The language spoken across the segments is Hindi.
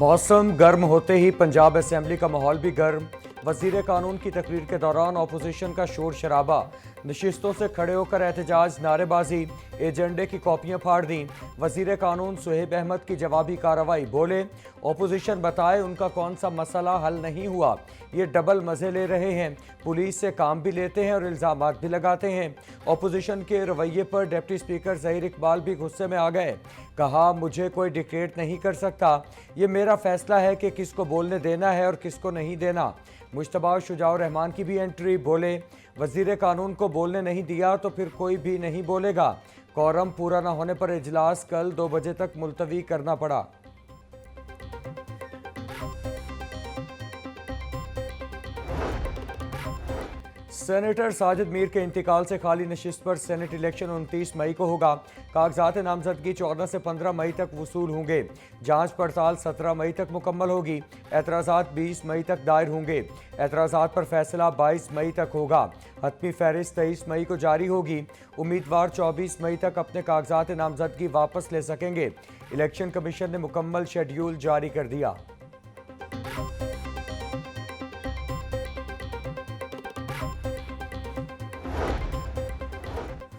मौसम गर्म होते ही पंजाब असेंबली का माहौल भी गर्म। वजीर कानून की तकरीर के दौरान अपोजिशन का शोर शराबा, नशिस्तों से खड़े होकर एहतजाज, नारेबाजी, एजेंडे की कॉपियां फाड़ दी। वजीर कानून सुहेब अहमद की जवाबी कार्रवाई, बोले अपोजिशन बताए उनका कौन सा मसला हल नहीं हुआ, ये डबल मजे ले रहे हैं, पुलिस से काम भी लेते हैं और इल्जामात भी लगाते हैं। अपोजिशन के रवैये पर डिप्टी स्पीकर ज़हीर इकबाल भी गुस्से में आ गए। कहा मुझे कोई डिक्टेट नहीं कर सकता, ये मेरा फैसला है कि किसको बोलने देना है और किसको नहीं देना। मुश्तबा शुजाउर रहमान की भी एंट्री, बोले वजीर कानून को बोलने नहीं दिया तो फिर कोई भी नहीं बोलेगा। कोरम पूरा न होने पर इजलास कल 2 बजे तक मुलतवी करना पड़ा। सेनेटर साजिद मीर के इंतकाल से खाली नशिस्त पर सेनेट इलेक्शन 29 मई को होगा। कागजात नामजदगी 14 से 15 मई तक वसूल होंगे। जांच पड़ताल 17 मई तक मुकम्मल होगी। एतराज़ात 20 मई तक दायर होंगे। एतराज़ात पर फैसला 22 मई तक होगा। हतमी फहरिस्त 23 मई को जारी होगी। उम्मीदवार 24 मई तक अपने कागजात नामजदगी वापस ले सकेंगे। इलेक्शन कमीशन ने मुकम्मल शेड्यूल जारी कर दिया।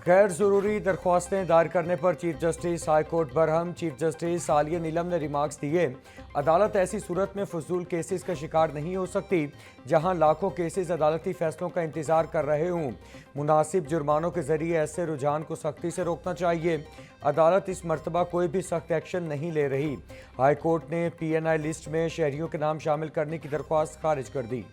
गैर ज़रूरी दरख्वास्तें दायर करने पर chief justice high court Barham. Chief justice Alia नीलम ने रिमार्क्स दिए, अदालत ऐसी सूरत में फजूल केसेस का शिकार नहीं हो सकती जहां लाखों केसेस अदालती फैसलों का इंतज़ार कर रहे हों। मुनासिब जुर्मानों के जरिए ऐसे रुझान को सख्ती से रोकना चाहिए। अदालत इस मरतबा कोई भी सख्त एक्शन नहीं ले रही। हाई कोर्ट ने PNI लिस्ट में शहरियों के नाम शामिल करने की दरख्वास्त खारिज कर दी।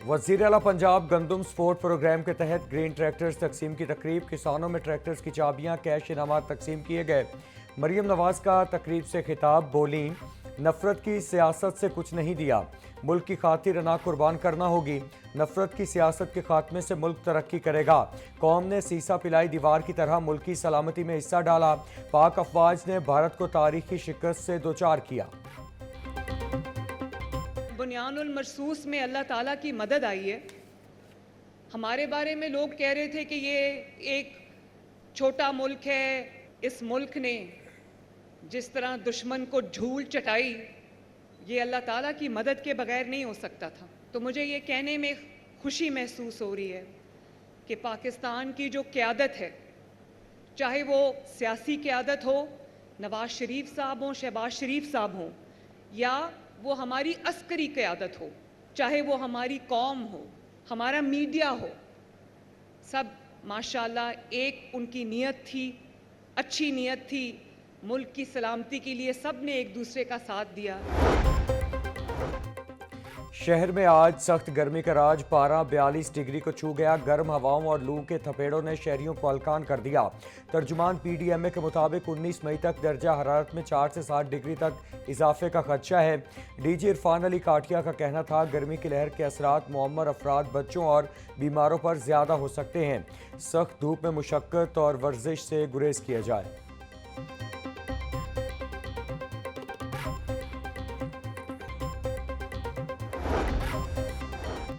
वज़ीर आला पंजाब गंदम सपोर्ट प्रोग्राम के तहत ग्रीन ट्रैक्टर्स तकसीम की तकरीब। किसानों में ट्रैक्टर्स की चाबियां, कैश इनामात तकसीम किए गए। मरियम नवाज का तकरीब से खिताब, बोली नफरत की सियासत से कुछ नहीं दिया, मुल्क की खातिर अना कुर्बान करना होगी। नफरत की सियासत के खात्मे से मुल्क तरक्की करेगा। कौम ने सीसा पिलाई दीवार की तरह मुल्क की सलामती में हिस्सा डाला। पाक अफवाज ने भारत को तारीखी शिकस्त से दोचार किया। बुनियानुल मरसूस में अल्लाह ताला की मदद आई है। हमारे बारे में लोग कह रहे थे कि ये एक छोटा मुल्क है, इस मुल्क ने जिस तरह दुश्मन को झूल चटाई, ये अल्लाह ताला की मदद के बगैर नहीं हो सकता था। तो मुझे ये कहने में खुशी महसूस हो रही है कि पाकिस्तान की जो क़यादत है, चाहे वो सियासी क़यादत हो, नवाज शरीफ साहब हों, शहबाज शरीफ साहब हों, या वो हमारी अस्करी क़यादत हो, चाहे वो हमारी कौम हो, हमारा मीडिया हो, सब माशाल्लाह एक उनकी नीयत थी, अच्छी नीयत थी। मुल्क की सलामती के लिए सब ने एक दूसरे का साथ दिया। शहर में आज सख्त गर्मी का राज, पारा 42 डिग्री को छू गया। गर्म हवाओं और लू के थपेड़ों ने शहरियों को हलकान कर दिया। तर्जुमान PDMA के मुताबिक 19 मई तक दर्जा हरारत में 4 से 7 डिग्री तक इजाफे का खदशा है। DG इरफान अली काटिया का कहना था, गर्मी की लहर के असरात मुअम्मर अफराद, बच्चों और बीमारों पर ज़्यादा हो सकते हैं। सख्त धूप में मुशक्कत और वर्जिश से गुरेज किया जाए।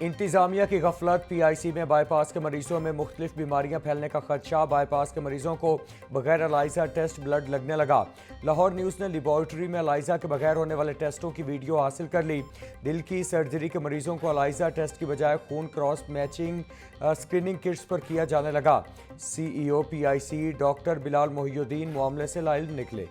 इंतजामिया की गफलत, PIC में बाईपास के मरीजों में मुख्तलिफ बीमारियां फैलने का खदशा। बाईपास के मरीजों को बगैर एलाइजा टेस्ट ब्लड लगने लगा। लाहौर न्यूज़ ने लेबॉरेटरी में एलाइजा के बगैर होने वाले टेस्टों की वीडियो हासिल कर ली। दिल की सर्जरी के मरीजों को एलाइजा टेस्ट की बजाय खून क्रॉस मैचिंग स्क्रीनिंग किट्स पर किया जाने लगा। CEO PIC doctor Bilal Mohiuddin मामले से लाइव निकले।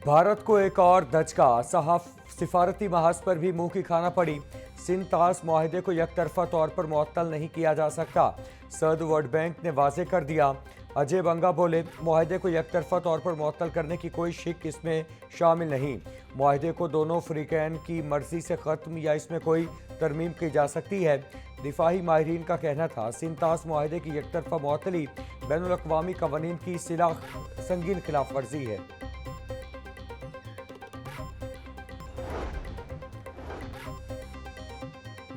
भारत को एक और धचका, सिफारती महाज पर भी मुंह की खाना पड़ी। सिंध तास मुआहदे को यकतरफा तौर पर मुअत्तल नहीं किया जा सकता, सदर वर्ल्ड बैंक ने वाजे कर दिया। अजय बंगा बोले मुआहदे को यकतरफा तौर पर मुअत्तल करने की कोई शिक इसमें शामिल नहीं। मुआहदे को दोनों फ्रीकैन की मर्जी से ख़त्म या इसमें कोई तरमीम की जा सकती है। दिफाही माहिरीन का कहना था, सिंध तास मुआहदे की यकतरफा मुअत्तली बैनुल अक़वामी क़वानीन की संगीन खिलाफ वर्जी है।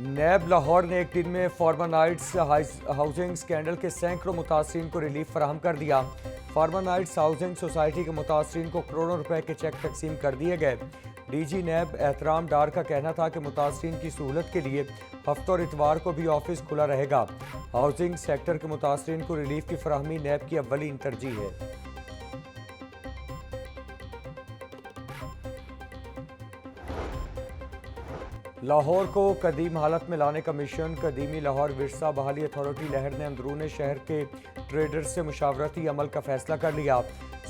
नैब लाहौर ने एक दिन में फॉर्मा नाइट्स हाउसिंग स्कैंडल के सैकड़ों मुतासरीन को रिलीफ फराहम कर दिया। फार्मा नाइट्स हाउसिंग सोसाइटी के मुतासरीन को करोड़ों रुपए के चेक तकसीम कर दिए गए। डीजी नैब एहतराम डार का कहना था कि मुतासरीन की सहूलत के लिए हफ्ते और इतवार को भी ऑफिस खुला रहेगा। हाउसिंग सेक्टर के मुतासरीन को रिलीफ की फराहमी नैब की अव्वलीन तरजीह है। लाहौर को कदीम हालत में लाने का मिशन कदीमी लाहौर विरसा बहाली अथॉरिटी लहर ने अंदरून शहर के ट्रेडर्स से मुशावरती अमल का फैसला कर लिया।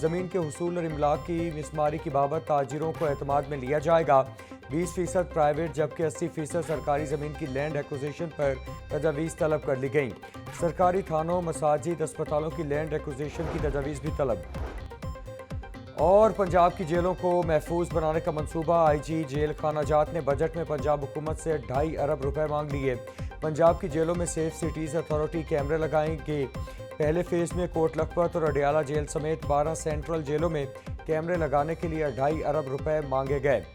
ज़मीन के हुसूल और इमलाक की मिसमारी की बाबत ताजिरों को एतमाद में लिया जाएगा। 20% प्राइवेट जबकि 80% सरकारी ज़मीन की लैंड एक्विजिशन पर तजावीज़ तलब कर ली गई। सरकारी थानों, मसाजिद, अस्पतालों की लैंड एक्विजिशन की तजावीज़ भी तलब। और पंजाब की जेलों को महफूज बनाने का मंसूबा। आईजी जेल खाना जात ने बजट में पंजाब हुकूमत से 2.5 अरब रुपए मांग लिए। पंजाब की जेलों में सेफ सिटीज़ अथॉरिटी कैमरे लगाएंगे। पहले फेज में कोट लखपत और अडियाला जेल समेत 12 सेंट्रल जेलों में कैमरे लगाने के लिए 2.5 अरब रुपए मांगे गए।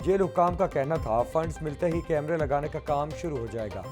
जेल हुकाम का कहना था फंड्स मिलते ही कैमरे लगाने का काम शुरू हो जाएगा।